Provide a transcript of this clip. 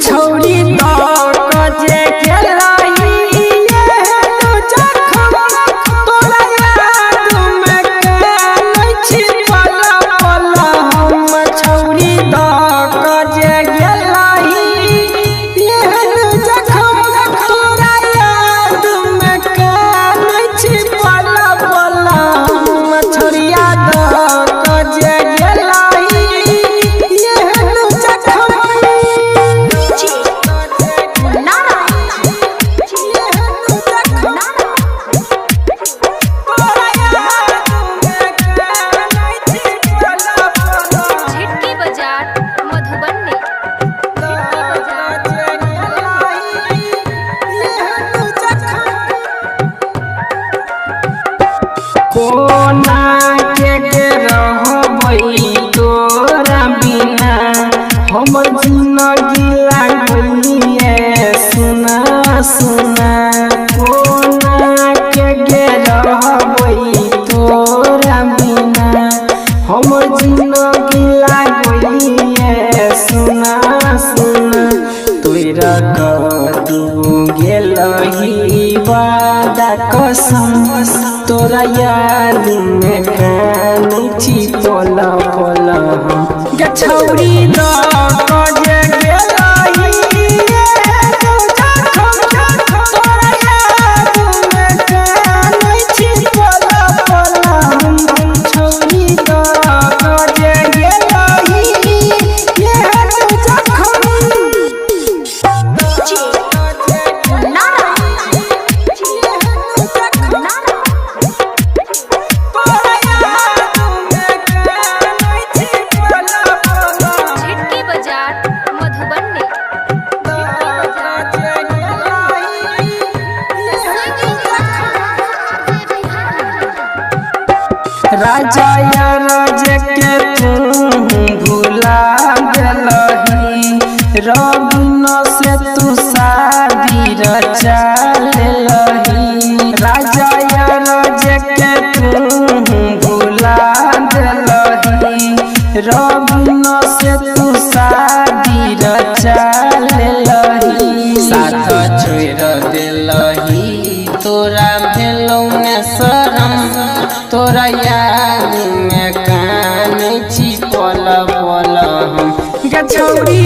छौरी जे गेलही तू जखम तोरा याद में कानै छी पल पल हम छौरी जे गेलही तू जखम तोरा याद में कानै छी पल पल हम छौरिया जे गेलही तू जखम कोना के रहबै तोरा बिना हमर जिंदगी लागैए सुना सुना कोना के रहबै तोरा बिना हमर जिंदगी लागैए सुना सुना तोरा कतू गेलही वादा कसम तोरा याद में कानै छी पल पल गे छौरी जे गेलही तू जखम तोरा याद में कानै छी पल पल हम छौरी जे गेलही तू जखम राजा राज के तू भुला गेलही रबिन से तू शादी रचा लेलही राजा राज के तू भुला गेलही रबिन से तू शादी रचा लेलही साथ छोड़ देलही तोरा भेलौ ने शरम तोरा याद में कानै छी पल पल हम गे छौरी